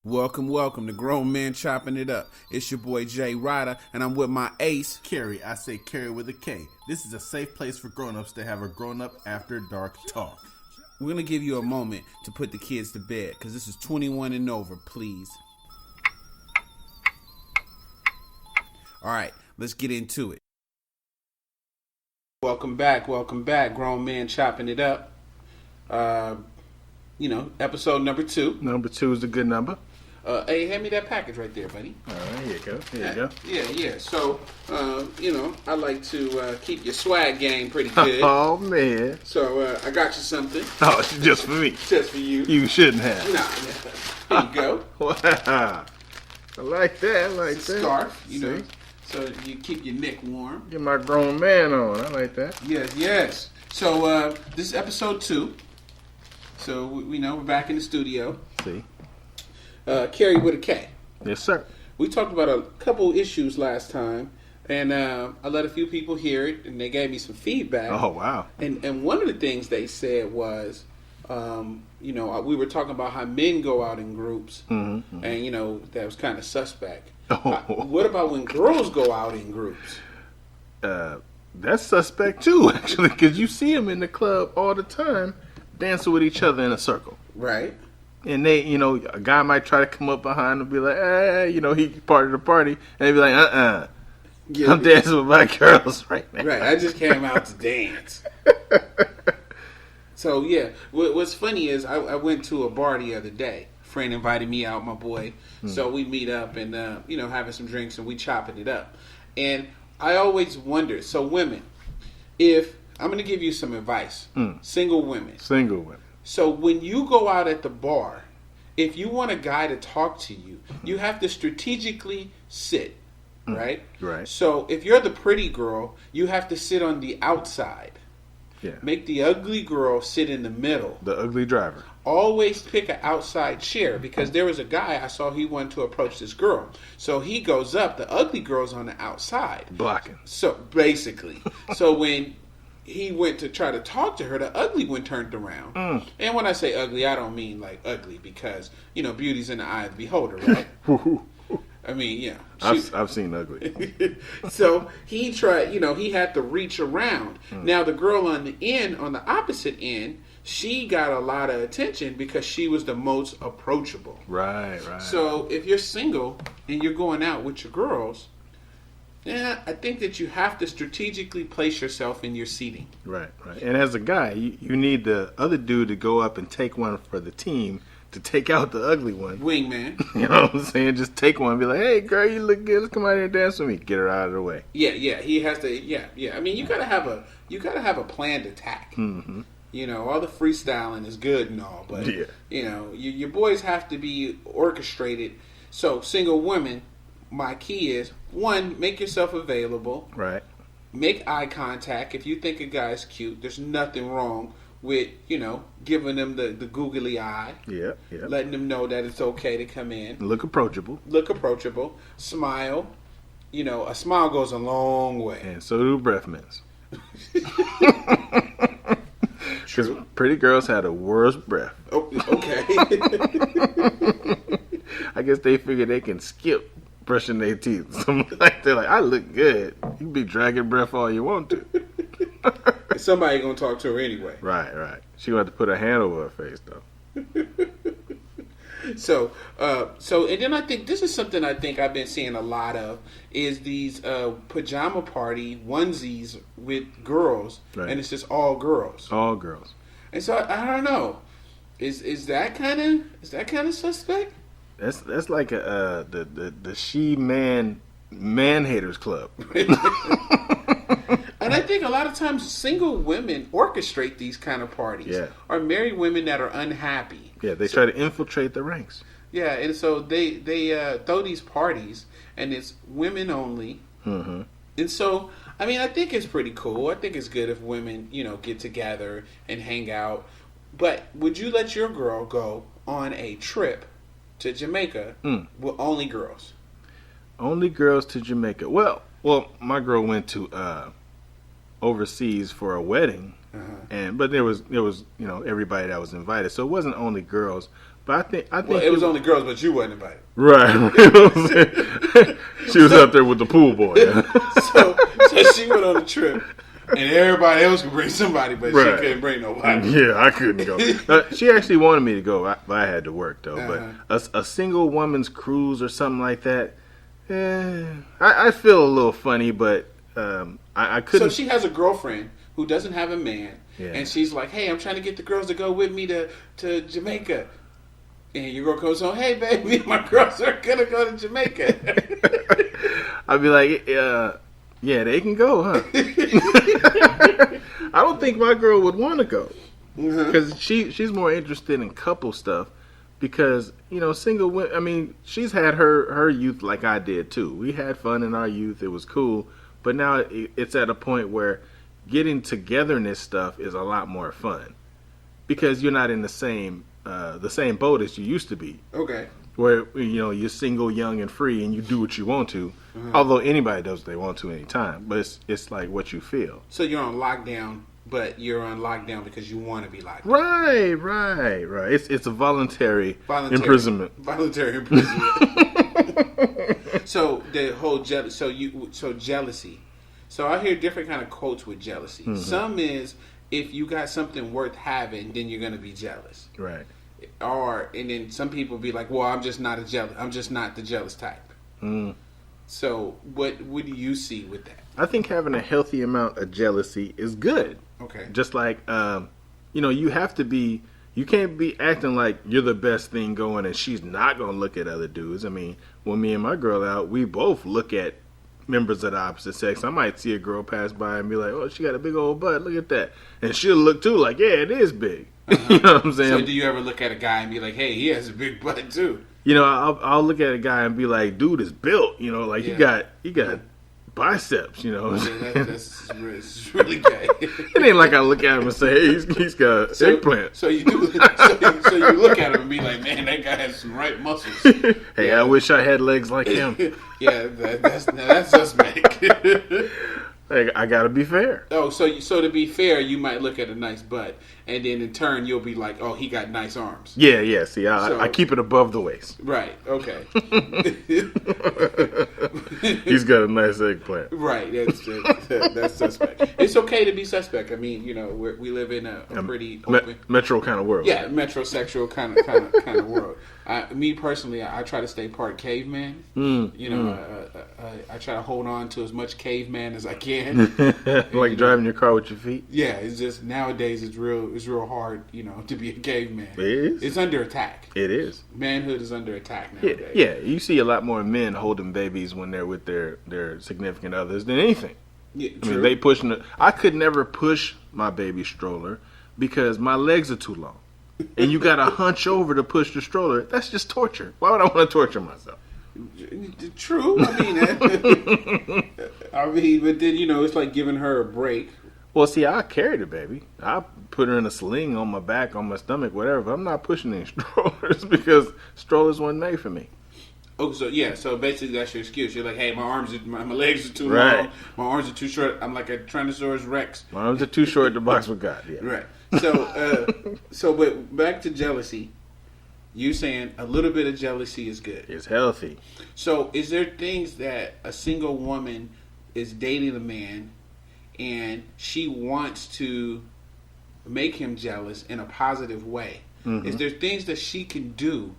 Welcome, welcome to Grown Men Chopping It Up. It's your boy Jay Rydha, and I'm with my ace, Kerry. I say Kerry Witta K. This is a safe place for grown-ups to have a grown-up after dark talk. We're going to give you a moment to put the kids to bed, because this is 21 and over, please. All right, let's get into it. Welcome back, Grown Men Chopping It Up. Episode number 2. Number 2 is a good number. Hey, hand me that package right there, buddy. All right, here you go. Here you go. Yeah. So, I like to keep your swag game pretty good. Oh, man. So, I got you something. Oh, it's just for me. Just for you. You shouldn't have. Nah, here you go. Wow. I like that. It's a scarf, know, so you keep your neck warm. Get my grown man on. I like that. Yes. So, this is episode 2. So, we know we're back in the studio. See? Kerry Witta K. Yes, sir. We talked about a couple issues last time, and I let a few people hear it, and they gave me some feedback. Oh, wow. And one of the things they said was, we were talking about how men go out in groups, and, that was kind of suspect. Oh. What about when girls go out in groups? That's suspect, too, actually, because you see them in the club all the time dancing with each other in a circle. Right. And they, a guy might try to come up behind them and be like, he part of the party. And they be like, Yeah, I'm dancing with my girls right now. Right, I just came out to dance. So, yeah, what's funny is I went to a bar the other day. A friend invited me out, my boy. So we meet up and, having some drinks and we chopping it up. And I always wonder, so women, if, I'm going to give you some advice. Single women. So when you go out at the bar, if you want a guy to talk to you, you have to strategically sit, right? Right. So if you're the pretty girl, you have to sit on the outside. Yeah. Make the ugly girl sit in the middle. The ugly driver. Always pick an outside chair, because there was a guy I saw, he wanted to approach this girl. So he goes up, the ugly girl's on the outside. Blocking. So basically. So when he went to try to talk to her, the ugly one turned around. And when I say ugly, I don't mean like ugly, because, beauty's in the eye of the beholder, right? I mean, yeah. I've seen ugly. So he tried, he had to reach around. Now the girl on the opposite end, she got a lot of attention because she was the most approachable. Right. So if you're single and you're going out with your girls, I think that you have to strategically place yourself in your seating. Right. And as a guy, you need the other dude to go up and take one for the team to take out the ugly one. Wingman. You know what I'm saying? Just take one and be like, hey, girl, you look good. Let's come out here and dance with me. Get her out of the way. Yeah. He has to. Yeah. I mean, you gotta have a planned attack. Mm-hmm. All the freestyling is good and all, but your boys have to be orchestrated. So single women, my key is, 1, make yourself available. Right. Make eye contact. If you think a guy's cute, there's nothing wrong with, giving them the googly eye. Yeah. Letting them know that it's okay to come in. Look approachable. Smile. A smile goes a long way. And so do breath mints. Because True. pretty girls had the worst breath. Oh, okay. I guess they figure they can skip brushing their teeth. Something like they're like, I look good. You can be dragging breath all you want to. Somebody gonna talk to her anyway. Right. She gonna have to put a hand over her face though. So, and then I think this is something I think I've been seeing a lot of is these pajama party onesies with girls, right. And it's just all girls. All girls. And so I don't know, is that kind of suspect? That's like the she man haters club. And I think a lot of times single women orchestrate these kind of parties. Yeah. Or married women that are unhappy. Yeah, they try to infiltrate the ranks. Yeah, and so they throw these parties, and it's women only. Mm-hmm. And so, I mean, I think it's pretty cool. I think it's good if women, get together and hang out. But would you let your girl go on a trip to Jamaica with only girls? Only girls to Jamaica. Well, my girl went to overseas for a wedding, but there was everybody that was invited, so it wasn't only girls. But I think Well, it was only girls, but you wasn't invited. Right. You know what I'm saying? She was out there with the pool boy. so she went on a trip, and everybody else could bring somebody, but she couldn't bring nobody. Yeah, I couldn't go. She actually wanted me to go, but I had to work though. But a single woman's cruise or something like that, I feel a little funny, but I couldn't. So she has a girlfriend who doesn't have a man, and she's like, "Hey, I'm trying to get the girls to go with me to Jamaica." And your girl comes on, "Hey, baby, my girls are gonna go to Jamaica." I'd be like, yeah, they can go, huh? I don't think my girl would want to go because she's more interested in couple stuff. Because single women. I mean, she's had her youth like I did too. We had fun in our youth; it was cool. But now it's at a point where getting togetherness stuff is a lot more fun because you're not in the same boat as you used to be. Okay. Where you're single, young, and free, and you do what you want to. Although anybody does what they want to anytime, but it's like what you feel. So you're on lockdown, but you're on lockdown because you want to be locked down. Right. It's a voluntary imprisonment. Voluntary imprisonment. So the whole jealousy. So I hear different kind of quotes with jealousy. Mm-hmm. Some is if you got something worth having, then you're gonna be jealous. Right. And then some people be like, well, I'm just not the jealous type. Mm. So what do you see with that? I think having a healthy amount of jealousy is good. Okay. Just like, you can't be acting like you're the best thing going and she's not going to look at other dudes. I mean, when me and my girl out, we both look at members of the opposite sex. I might see a girl pass by and be like, oh, she got a big old butt. Look at that. And she'll look too like, yeah, it is big. You know what I'm saying? So do you ever look at a guy and be like, hey, he has a big butt too? I'll look at a guy and be like, dude is built. He got biceps. That's really gay. It ain't like I look at him and say, hey, he's got eggplant. So you do. So you look at him and be like, man, that guy has some right muscles. Hey, yeah. I wish I had legs like him. Yeah, that's suspect. I gotta be fair. Oh, so to be fair, you might look at a nice butt, and then in turn you'll be like, "Oh, he got nice arms." Yeah. See, I keep it above the waist. Right. Okay. He's got a nice eggplant. Right. That's suspect. It's okay to be suspect. I mean, we live in a pretty open, metro kind of world. Yeah, metrosexual kind of world. Me personally, I try to stay part caveman. I try to hold on to as much caveman as I can. Like driving your car with your feet. Yeah, it's just nowadays it's real hard, to be a caveman. It is. It's under attack. It is. Manhood is under attack nowadays. Yeah. You see a lot more men holding babies when they're with their significant others than anything. Yeah, I mean, they pushing it. I could never push my baby stroller because my legs are too long. And you got to hunch over to push the stroller. That's just torture. Why would I want to torture myself? True. But then it's like giving her a break. Well, see, I carry the baby. I put her in a sling on my back, on my stomach, whatever. But I'm not pushing any strollers because strollers weren't made for me. Oh, so basically that's your excuse. You're like, hey, my legs are too long. My arms are too short. I'm like a Tyrannosaurus Rex. My arms are too short to box with God. Yeah. Right. So, but back to jealousy. You saying a little bit of jealousy is good. It's healthy. So, is there things that a single woman is dating a man and she wants to make him jealous in a positive way? Mm-hmm. Is there things that she can do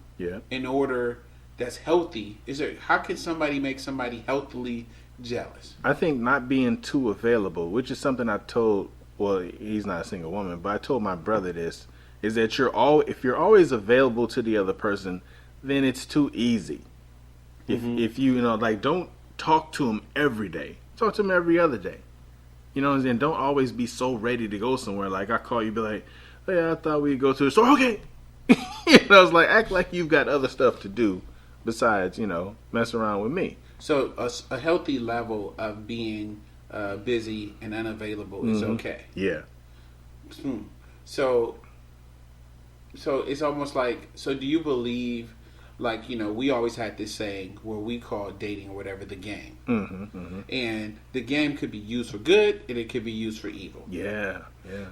in order that's healthy? How can somebody make somebody healthily jealous? I think not being too available, which is something I told, well, he's not a single woman, but I told my brother this. Is that if you're always available to the other person, then it's too easy. If you don't talk to him every day, talk to him every other day. And don't always be so ready to go somewhere. Like I call you, be like, hey, I thought we'd go to the store. Okay, it's like act like you've got other stuff to do besides mess around with me. So a healthy level of being busy and unavailable is okay. Yeah. So it's almost like, so do you believe, like, we always had this saying where we call dating or whatever the game. And the game could be used for good and it could be used for evil. Yeah.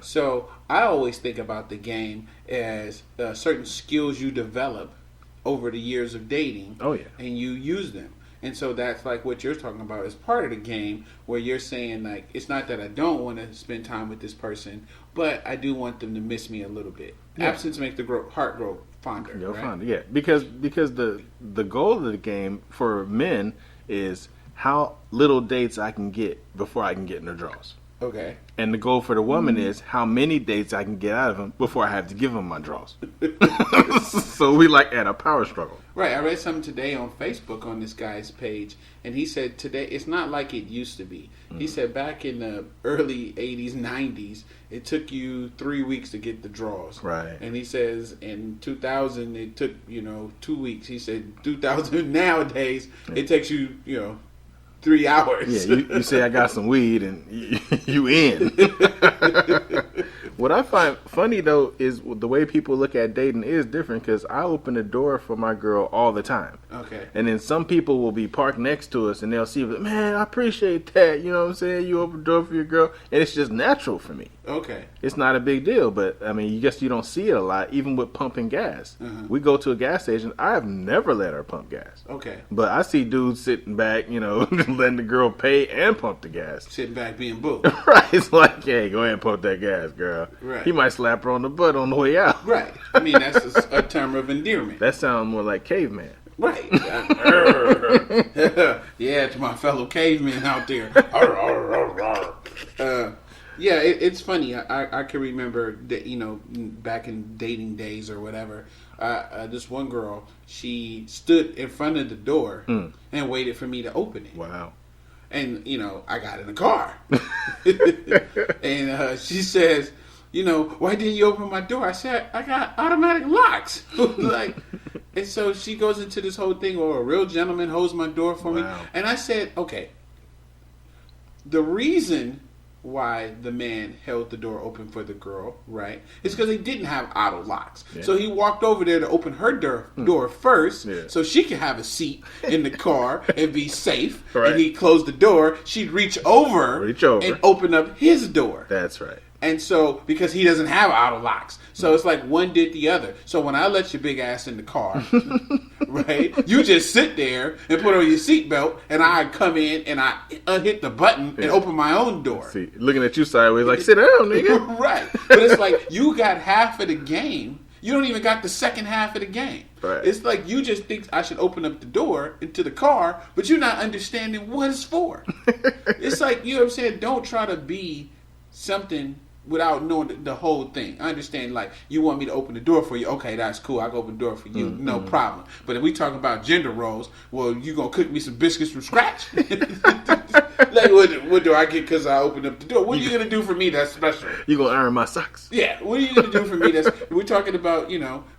So I always think about the game as certain skills you develop over the years of dating. Oh, yeah. And you use them. And so that's like what you're talking about is part of the game where you're saying, like, it's not that I don't want to spend time with this person, but I do want them to miss me a little bit. Yeah. Absence makes the heart grow fonder. Right? Fonder, yeah. Because the goal of the game for men is how little dates I can get before I can get in their draws. Okay. And the goal for the woman is how many dates I can get out of them before I have to give them my draws. So we like at a power struggle. Right. I read something today on Facebook on this guy's page, and he said today it's not like it used to be. He said back in the early 80s, 90s, it took you 3 weeks to get the draws. Right. And he says in 2000 it took 2 weeks. He said 2000 nowadays it takes you 3 hours. Yeah, you say I got some weed and you in. What I find funny though is the way people look at dating is different because I open the door for my girl all the time. Okay. And then some people will be parked next to us and they'll see, man, I appreciate that. You know what I'm saying? You open the door for your girl. And it's just natural for me. Okay. It's not a big deal, but I mean, you don't see it a lot, even with pumping gas. We go to a gas station. I have never let her pump gas. Okay. But I see dudes sitting back, letting the girl pay and pump the gas. Sitting back being booed. Right. It's like, hey, go ahead and pump that gas, girl. Right. He might slap her on the butt on the way out. Right. I mean, that's a term of endearment. That sounds more like caveman. Right. Yeah, to my fellow cavemen out there. Yeah, it's funny. I can remember that, back in dating days or whatever, this one girl, she stood in front of the door and waited for me to open it. Wow. And, I got in the car. And she says, why didn't you open my door? I said, I got automatic locks. And so she goes into this whole thing where a real gentleman holds my door for me. And I said, okay, the reason why the man held the door open for the girl, right, is because he didn't have auto locks. Yeah. So he walked over there to open her door first so she could have a seat in the car and be safe. Right. And he closed the door. She'd reach over and open up his door. That's right. And so, because he doesn't have auto locks. So it's like one did the other. So when I let your big ass in the car, right, you just sit there and put on your seatbelt, and I come in and I unhit the button and open my own door. See, looking at you sideways like, sit down, nigga. Right. But it's like, you got half of the game. You don't even got the second half of the game. Right. It's like you just think I should open up the door into the car, but you're not understanding what it's for. It's like, you know what I'm saying? Don't try to be something without knowing the whole thing. I understand, like, you want me to open the door for you. Okay, that's cool. I'll open the door for you. No problem. But if we talk about gender roles, well, you going to cook me some biscuits from scratch? Like, what do I get because I opened up the door? What are you going to do for me that's special? You going to iron my socks? Yeah. What are you going to do for me that's... We're talking about,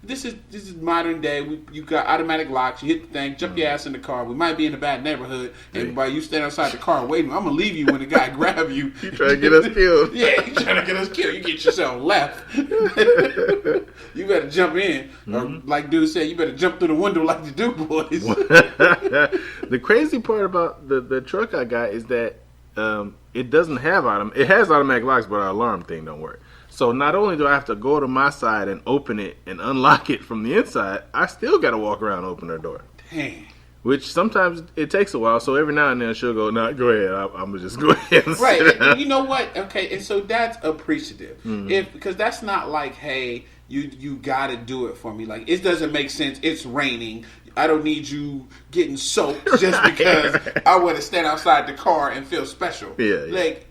this is modern day. You got automatic locks. You hit the thing, jump your ass in the car. We might be in a bad neighborhood. And while you stand outside the car waiting, I'm going to leave you when the guy grab you. You trying to get us killed. Yeah, you trying to get us killed. You get yourself left. You better jump in. Or like dude said, you better jump through the window like the Du Boys. The crazy part about the truck I got is that it doesn't have it has automatic locks, but our alarm thing don't work. So not only do I have to go to my side and open it and unlock it from the inside, I still got to walk around and open her door. Dang. Which sometimes it takes a while. So every now and then she'll go, "No, go ahead. I'm gonna just go ahead." And right. And you know what? Okay. And so that's appreciative. Because that's not like, hey, you got to do it for me. Like, it doesn't make sense. It's raining. I don't need you getting soaked just because I want to stand outside the car and feel special. Yeah. Like,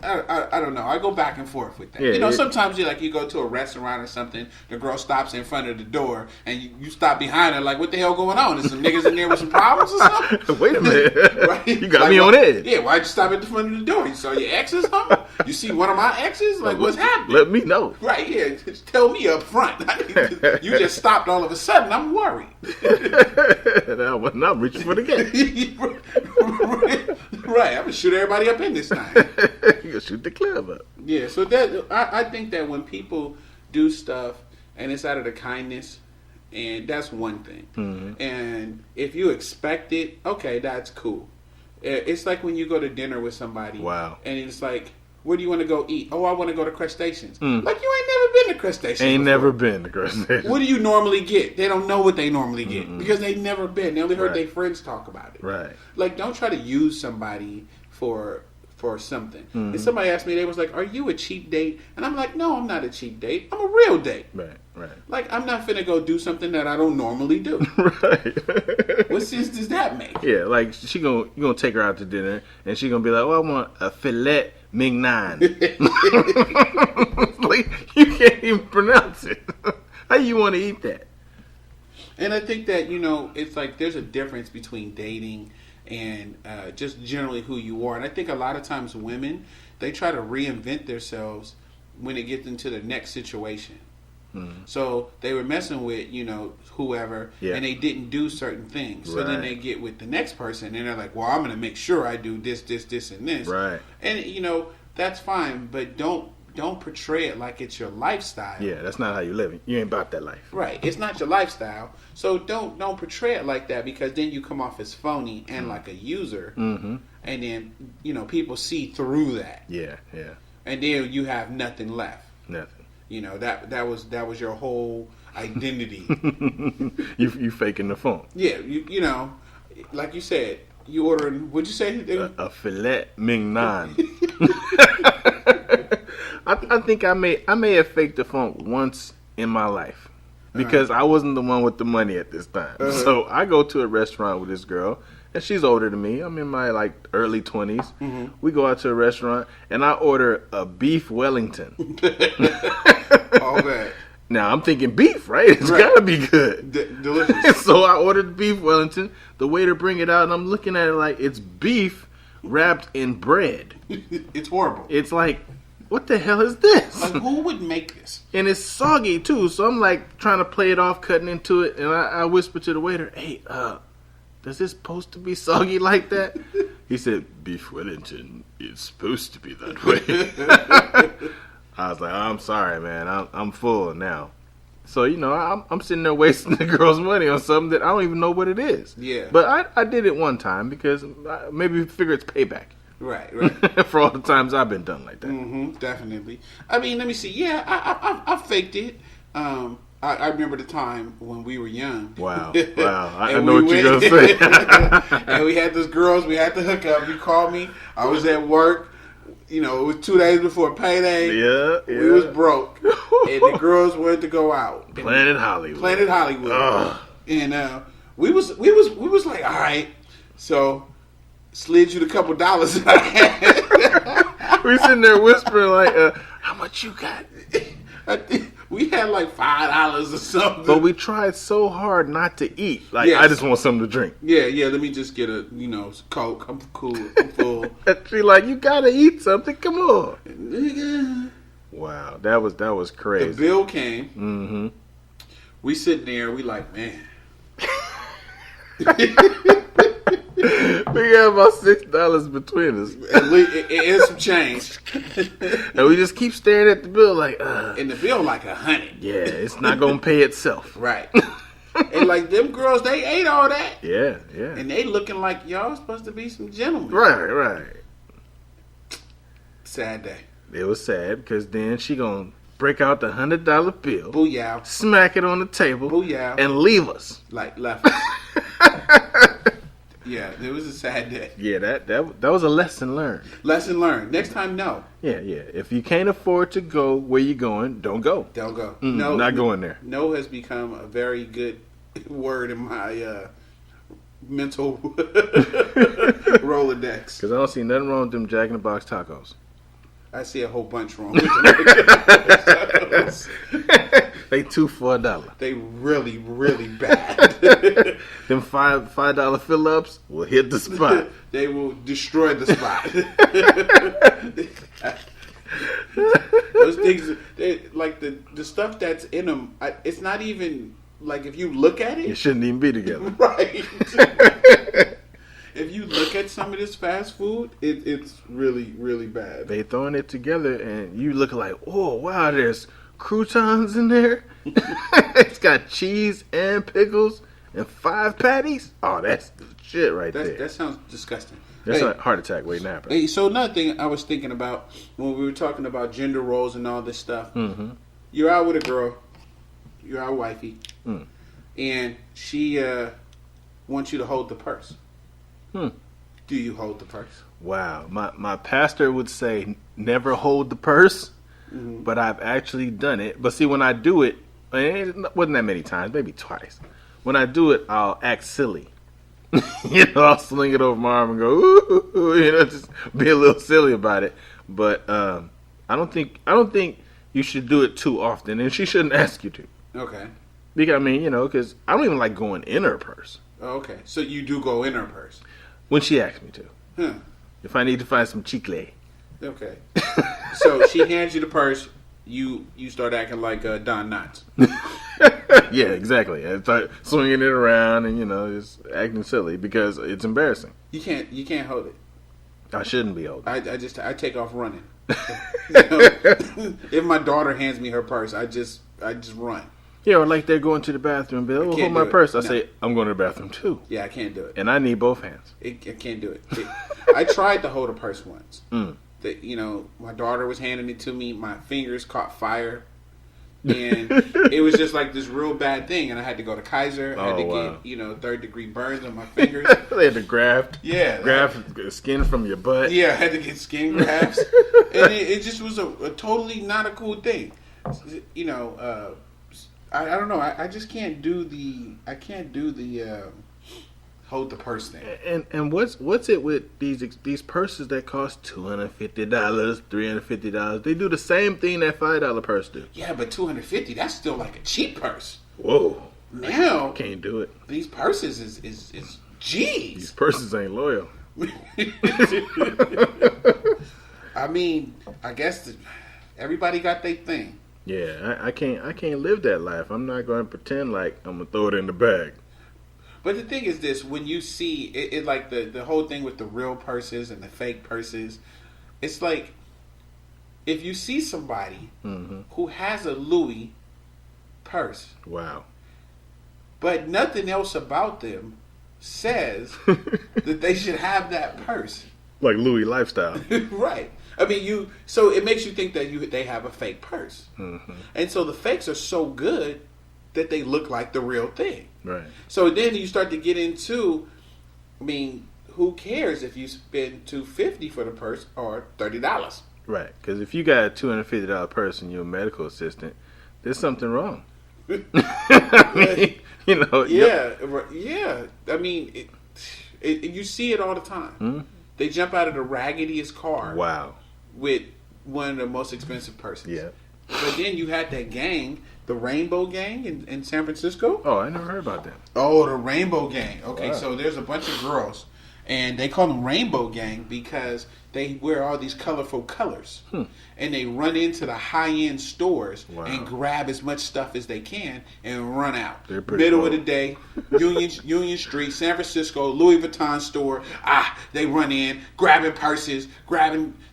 I don't know. I go back and forth with that. Yeah, sometimes you go to a restaurant or something, the girl stops in front of the door, and you stop behind her like, what the hell going on? Is some niggas in there with some problems or something? Wait a minute. Right? You got me on edge. Yeah, why'd you stop at the front of the door? You saw your ex or something? You see one of my exes? Like, what's happening? Let me know. Right, yeah. Just tell me up front. You just stopped all of a sudden. I'm worried. Now I'm reaching for the gate. Right, I'm going to shoot everybody up in this time. You shoot the club up. Yeah, so that I think that when people do stuff and it's out of the kindness And that's one thing. Mm-hmm. And if you expect it, okay, that's cool. It's like when you go to dinner with somebody. Wow. And it's like, where do you want to go eat? Oh, I want to go to Crustaceans. Mm. Like, you ain't never been to Crustaceans Ain't before. never been to Crustaceans. What do you normally get? They don't know what they normally get because they never been. They only heard their friends talk about it. Right. Like, don't try to use somebody for something. And somebody asked me, they was like, "Are you a cheap date?" And I'm like, "No, I'm not a cheap date. I'm a real date." Right. Like, I'm not finna go do something that I don't normally do. Right. What sense does that make? Yeah, like you gonna take her out to dinner and she gonna be like, "Oh, I want a filet mignon." Like, you can't even pronounce it. How you want to eat that? And I think that, it's like there's a difference between dating and just generally who you are. And I think a lot of times women, they try to reinvent themselves when it gets into the next situation. So they were messing with, whoever, and they didn't do certain things. So then they get with the next person and they're like, well, I'm going to make sure I do this, and this. Right. And, that's fine, but don't portray it like it's your lifestyle. Yeah, that's not how you live. You ain't about that life. Right. It's not your lifestyle. So don't portray it like that, because then you come off as phony and like a user. Mm-hmm. And then, people see through that. Yeah. And then you have nothing left. Nothing. That was your whole identity. you faking the phone. Yeah, like you said, you ordering, what'd you say? A filet mignon. I think I may have faked the phone once in my life because I wasn't the one with the money at this time. So I go to a restaurant with this girl, and she's older than me. I'm in my early 20s. Mm-hmm. We go out to a restaurant, and I order a beef Wellington. All that. Now I'm thinking beef, right? It's gotta be good, delicious. So I ordered beef Wellington. The waiter bring it out, and I'm looking at it like it's beef wrapped in bread. It's horrible. It's like, what the hell is this? Like, who would make this? And it's soggy too. So I'm like trying to play it off, cutting into it, and I whisper to the waiter, "Hey, does this supposed to be soggy like that?" He said, "Beef Wellington is supposed to be that way." I was like, "I'm sorry, man. I'm full now." So I'm sitting there wasting the girl's money on something that I don't even know what it is. Yeah. But I did it one time because maybe figure it's payback. Right. For all the times I've been done like that. Mm-hmm, definitely. I mean, let me see. Yeah, I faked it. I remember the time when we were young. Wow. I know what you're going to say. And we had those girls. We had to hook up. You called me. I was at work. It was 2 days before payday. Yeah. We was broke. And the girls wanted to go out. Planet Hollywood. Ugh. And we was like, all right. So slid you the couple dollars that I had. We sitting there whispering like, how much you got? I think we had like $5 or something. But we tried so hard not to eat. Like, yes. I just want something to drink. Yeah, let me just get a, Coke. I'm cool. I'm full. She like, you gotta eat something. Come on. Wow, that was crazy. The bill came. Mm-hmm. We sitting there. We like, man. We got about $6 between us. And some change. And we just keep staring at the bill like, And the bill like $100. Yeah, it's not gonna pay itself. Right. And like them girls, they ate all that. Yeah. And they looking like y'all supposed to be some gentlemen. Right. Sad day. It was sad because then she gonna break out the $100 bill. Booyah. Smack it on the table. Booyah. And leave us. Like left. Yeah, it was a sad day. Yeah, that was a lesson learned. Lesson learned. Next time, no. Yeah. If you can't afford to go where you're going, don't go. Don't go. No, not going there. No has become a very good word in my mental Rolodex. Because I don't see nothing wrong with them Jack in the Box tacos. I see a whole bunch wrong with them. They $2 for $1. They really, really bad. Them $5 fill-ups will hit the spot. They will destroy the spot. Those things, like the stuff that's in them, it's not even, like if you look at it. It shouldn't even be together. Right. If you look at some of this fast food, it's really, really bad. They throwing it together and you look like, oh, wow, there's croutons in there It's got cheese and pickles and 5 patties. Oh, that's the shit right there. That sounds disgusting. That's a heart attack waiting to happen. Hey, so another thing I was thinking about when we were talking about gender roles and all this stuff. Mm-hmm. You're out with a girl. You're out wifey. And she wants you to hold the purse. Do you hold the purse? Wow. My pastor would say never hold the purse, but I've actually done it. But see, when I do it, it wasn't that many times, maybe twice. When I do it, I'll act silly. I'll sling it over my arm and go, ooh, just be a little silly about it. But I don't think you should do it too often, and she shouldn't ask you to. Okay. Because because I don't even like going in her purse. Oh, okay, so you do go in her purse when she asks me to. Huh. If I need to find some chicle. Okay. So she hands you the purse. You start acting like Don Knotts. Yeah, exactly. I start swinging it around and just acting silly because it's embarrassing. You can't hold it. I shouldn't be holding. I take off running. If my daughter hands me her purse, I just run. Yeah, or like they're going to the bathroom, Bill. Hold my purse. I say I'm going to the bathroom too. Yeah, I can't do it. And I need both hands. I can't do it. I tried to hold a purse once. My daughter was handing it to me. My fingers caught fire. And it was just like this real bad thing. And I had to go to Kaiser. I had to get, 3rd-degree burns on my fingers. They had to graft. Yeah. Graft skin from your butt. Yeah, I had to get skin grafts. And it just was a totally not a cool thing. I don't know. I just can't do the hold the purse thing. And what's it with these purses that cost $250, $350? They do the same thing that $5 purse do. Yeah, but $250, that's still like a cheap purse. Whoa. Now Can't do it. These purses is G's. These purses ain't loyal. I mean, I guess everybody got their thing. Yeah, I can't live that life. I'm not going to pretend like I'm going to throw it in the bag. But the thing is this, when you see it like the whole thing with the real purses and the fake purses, it's like if you see somebody who has a Louis purse. Wow. But nothing else about them says that they should have that purse. Like Louis lifestyle. Right. I mean, so it makes you think that they have a fake purse. And so the fakes are so good that they look like the real thing. Right. So then you start to get into, I mean, who cares if you spend $250 for the purse or $30? Right. Because if you got a $250 purse and you're a medical assistant, there's something wrong. I mean, Yeah. I mean, you see it all the time. They jump out of the raggediest car. Wow. With one of the most expensive purses. Yeah. But then you had that gang, the Rainbow Gang in San Francisco. Oh, I never heard about that. Oh, the Rainbow Gang. Okay, wow. So there's a bunch of girls, and they call them Rainbow Gang because they wear all these colorful colors. And they run into the high-end stores and grab as much stuff as they can and run out. Middle of the day, Union Street, San Francisco, Louis Vuitton store. They run in, grabbing purses,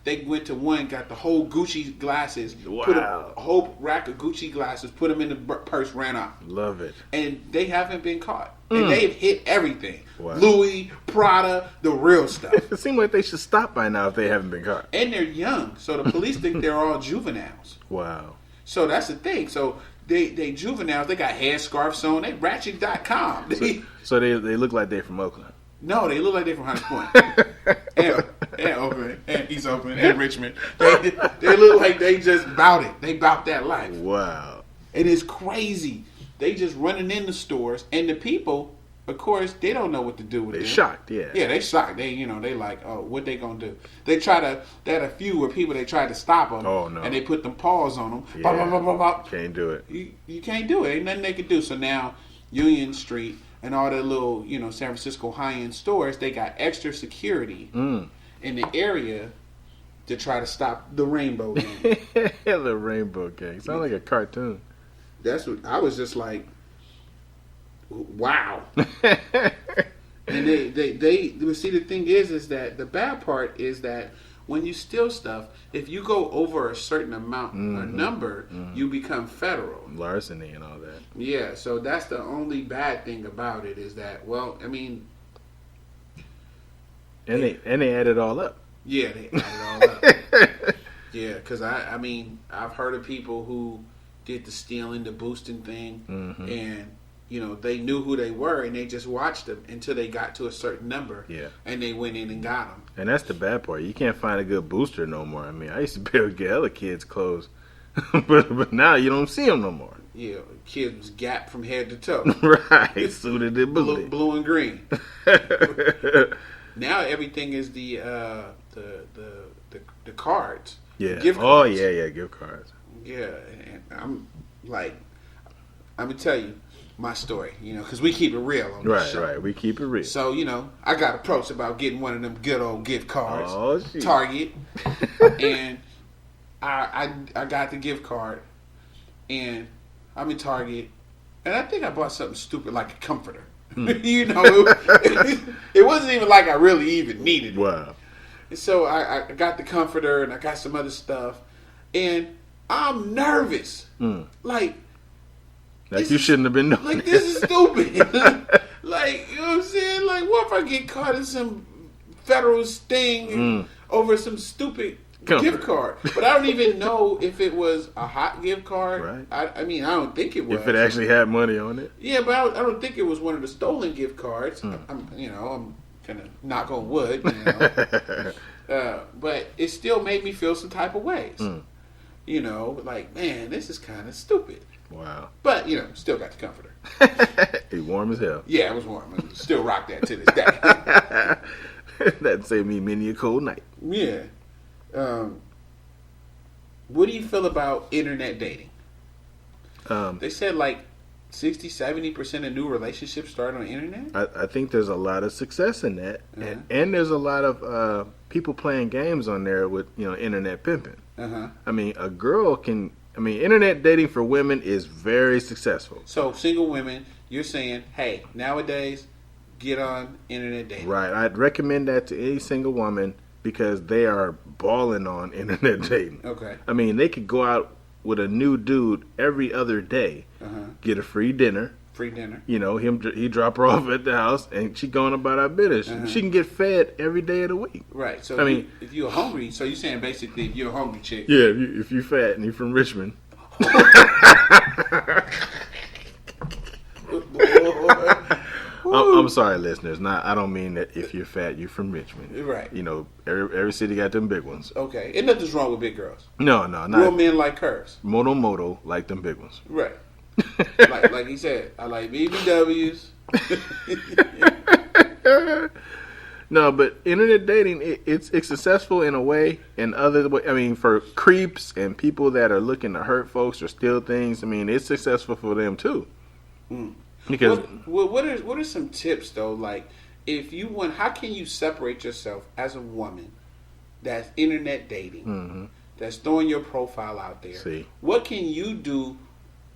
they went to one, got the whole Gucci glasses, put a whole rack of Gucci glasses, put them in the purse, ran off. Love it. And they haven't been caught. And they've hit everything. Wow. Louis, Prada, the real stuff. It seems like they should stop by now if they haven't been caught. And they're young, so the police think they're all juveniles. Wow. So that's the thing. So they juveniles, they got headscarves on, they ratchet.com. So they look like they're from Oakland. No, they look like they're from Hunts Point. and Oakland, and East Oakland, and Richmond. They look like they just bout it. They bout that life. Wow. It is crazy. They just running in the stores, and the people, of course, they don't know what to do with them. They're shocked, yeah. Yeah, they shocked. They like, oh, what they gonna do? They had a few where people, they tried to stop them. Oh, no. And they put them paws on them. Yeah. Bop, bop, bop, bop, bop. Can't do it. You can't do it. Ain't nothing they could do. So now, Union Street and all the little, San Francisco high-end stores, they got extra security in the area to try to stop the Rainbow Gang. The Rainbow Gang. Sounds like a cartoon. That's what I was just like. Wow. And they see, the thing is that the bad part is that when you steal stuff, if you go over a certain amount or number, you become federal. Larceny and all that. Yeah, so that's the only bad thing about it is that, well, I mean... And they add it all up. Yeah, they add it all up. Yeah, because I mean, I've heard of people who did the stealing, the boosting thing, and you know they knew who they were, and they just watched them until they got to a certain number, and they went in and got them. And that's the bad part. You can't find a good booster no more. I mean, I used to be able to get other kids' clothes, but now you don't see them no more. Yeah, kids was Gap from head to toe. Right, suited and booted. Blue and green. Now everything is the cards. Yeah. Gift cards. Gift cards. Yeah, and I'm gonna tell you my story, you know, because we keep it real on this show. Right, we keep it real. So, you know, I got approached about getting one of them good old gift cards. Oh, shit. Target. And I got the gift card, and I'm in Target, and I think I bought something stupid like a comforter. You know, it wasn't even like I really even needed it. Wow. And so I got the comforter, and I got some other stuff, and I'm nervous. Like you shouldn't have been doing like this is stupid. Like, you know what I'm saying? Like, what if I get caught in some federal sting over some stupid gift card? But I don't even know if it was a hot gift card. Right. I mean, I don't think it was. If it actually had money on it. Yeah, but I don't think it was one of the stolen gift cards. I'm kind of knock on wood, you know. But it still made me feel some type of ways. You know, like, man, this is kind of stupid. Wow. But, you know, still got the comforter. It's warm as hell. Yeah, it was warm. I still rock that to this day. That saved me many a cold night. Yeah. What do you feel about internet dating? They said like 60-70% of new relationships start on the internet. I think there's a lot of success in that, and there's a lot of people playing games on there with internet pimping. I mean, internet dating for women is very successful. So single women, you're saying, hey, nowadays, get on internet dating. Right. I'd recommend that to any single woman because they are balling on internet dating. Okay. I mean, they could go out with a new dude every other day, get a free dinner. You know, he drop her off at the house, and she going about her business. She can get fed every day of the week. Right. So if you're hungry, so you're saying basically if you're a hungry chick. Yeah, if you're fat and you're from Richmond. I'm sorry, listeners. I don't mean that if you're fat, you're from Richmond. Right. You know, every city got them big ones. Okay. And nothing's wrong with big girls. No, not. Real men like curves. Moto like them big ones. Right. like he said, I like BBWs. No, but internet dating, it's successful in a way. In other way, I mean, for creeps and people that are looking to hurt folks or steal things, I mean, it's successful for them too. Because what are some tips though? Like, if you want, how can you separate yourself as a woman that's internet dating, that's throwing your profile out there? See. What can you do?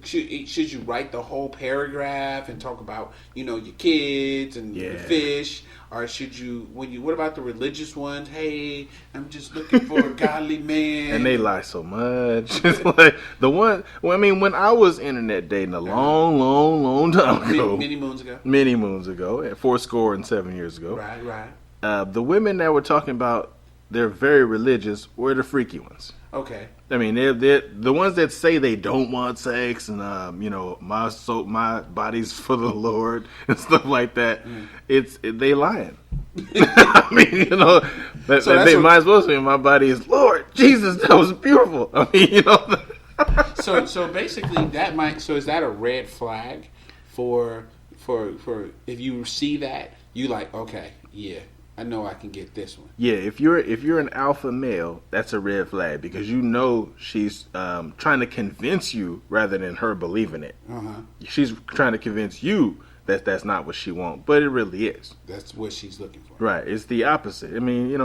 Should you write the whole paragraph and talk about your kids and the fish, or should you what about the religious ones? Hey, I'm just looking for a godly man. And they lie so much. It's like the one. Well, I mean, when I was internet dating a long time ago, many moons ago, and 7 years ago, right. The women that we're talking about, they're very religious. Were the freaky ones. Okay. I mean, they're the ones that say they don't want sex and my body's for the Lord and stuff like that. They lying. I mean, they might as well say my body is Lord Jesus. That was beautiful. I mean, So basically, is that a red flag for if you see that you like, okay, yeah, I know I can get this one. Yeah, if you're an alpha male, that's a red flag because she's trying to convince you rather than her believing it. She's trying to convince you that that's not what she wants, but it really is. That's what she's looking for. Right. It's the opposite. I mean,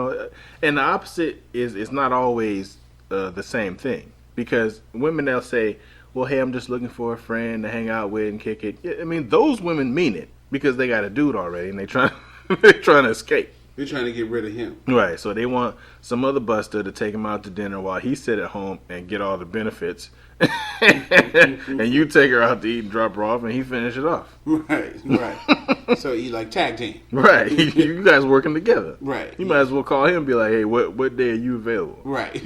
and the opposite is not always the same thing because women, they'll say, well, hey, I'm just looking for a friend to hang out with and kick it. I mean, those women mean it because they got a dude already and they're trying to escape. You're trying to get rid of him. Right. So they want some other buster to take him out to dinner while he sit at home and get all the benefits. And you take her out to eat and drop her off, and he finish it off. Right. So he like tag team. Right. You guys working together. Right. You might as well call him and be like, hey, what day are you available? Right.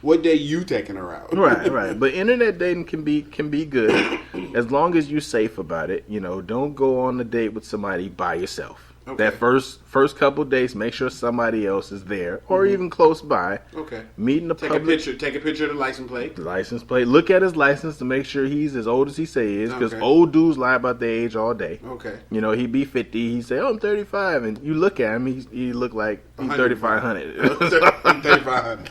What day you taking her out? Right. But internet dating can be good as long as you're safe about it. You know, don't go on a date with somebody by yourself. Okay. That first couple days, make sure somebody else is there or even close by. Okay. Meet in the public. Take a picture of the license plate. License plate. Look at his license to make sure he's as old as he say he is, because old dudes lie about their age all day. Okay. You know, he be 50. He say, "Oh, I'm 35," and you look at him, he look like he's 3,500. 3,500.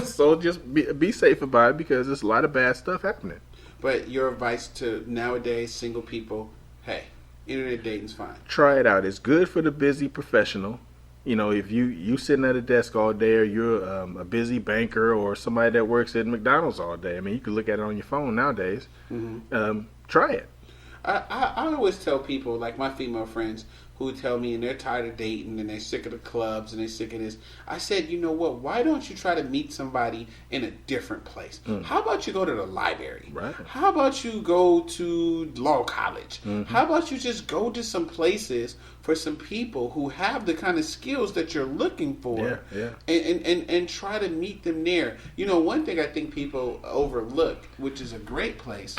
So just be safe about it, because there's a lot of bad stuff happening. But your advice to nowadays single people: hey, internet dating's fine. Try it out. It's good for the busy professional. You know, if you sitting at a desk all day, or you're a busy banker or somebody that works at McDonald's all day. I mean, you can look at it on your phone nowadays. Try it. I always tell people, like my female friends, who tell me and they're tired of dating and they're sick of the clubs and they're sick of this. I said, you know what? Why don't you try to meet somebody in a different place? How about you go to the library? Right. How about you go to law college? How about you just go to some places for some people who have the kind of skills that you're looking for? Yeah. And try to meet them there. You know, one thing I think people overlook, which is a great place,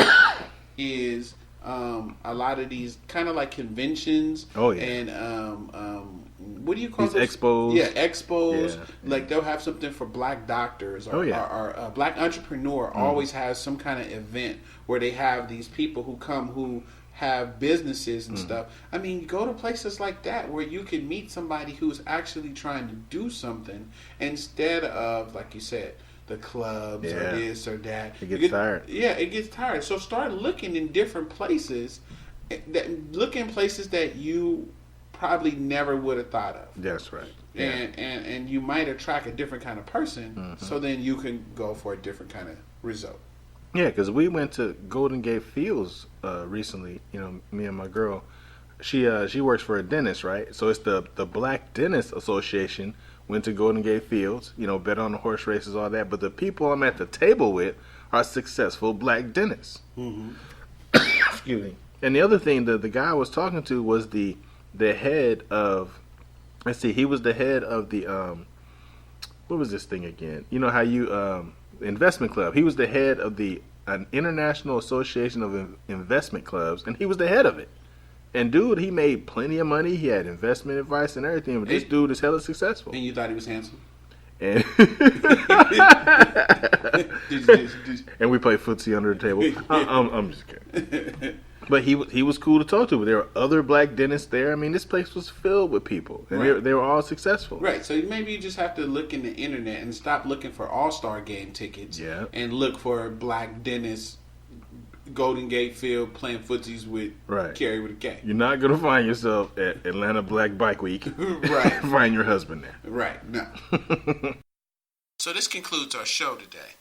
is a lot of these kind of like conventions. Oh, yeah. And what do you call these those? expos? Yeah, expos. Yeah. Like they'll have something for black doctors, or a black entrepreneur always has some kind of event where they have these people who come who have businesses and stuff. I mean, go to places like that where you can meet somebody who's actually trying to do something instead of, like you said, the clubs or this or that. It gets tired. Yeah, it gets tired. So start looking in different places, look in places that you probably never would have thought of. That's right. Yeah. And you might attract a different kind of person, so then you can go for a different kind of result. Yeah, because we went to Golden Gate Fields recently. You know, me and my girl. She works for a dentist, right? So it's the Black Dentist Association. Went to Golden Gate Fields, you know, bet on the horse races, all that. But the people I'm at the table with are successful black dentists. Excuse me. And the other thing that the guy I was talking to was the head of, let's see, he was the head of the, what was this thing again? You know how you, investment club. He was the head of an International Association of Investment Clubs, and he was the head of it. And dude, he made plenty of money. He had investment advice and everything. But this dude is hella successful. And you thought he was handsome? And, and we play footsie under the table. I'm just kidding. But he was cool to talk to. But there were other black dentists there. I mean, this place was filled with people, and they were all successful. Right. So maybe you just have to look in the internet and stop looking for All-Star game tickets. Yeah. And look for black dentists. Golden Gate Field playing footsies with Kerry Witta K. You're not going to find yourself at Atlanta Black Bike Week. Right. Find your husband there. Right. No. So this concludes our show today.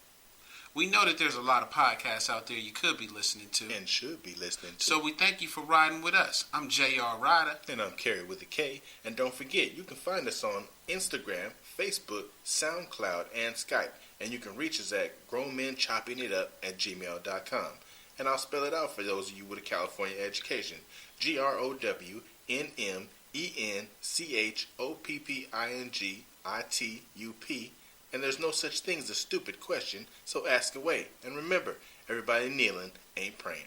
We know that there's a lot of podcasts out there you could be listening to. And should be listening to. So we thank you for riding with us. I'm J.R. Rydha. And I'm Kerry Witta K. And don't forget, you can find us on Instagram, Facebook, SoundCloud, and Skype. And you can reach us at grownmenchoppingitup@gmail.com. And I'll spell it out for those of you with a California education. GROWNMENCHOPPINGITUP. And there's no such thing as a stupid question, so ask away. And remember, everybody kneeling ain't praying.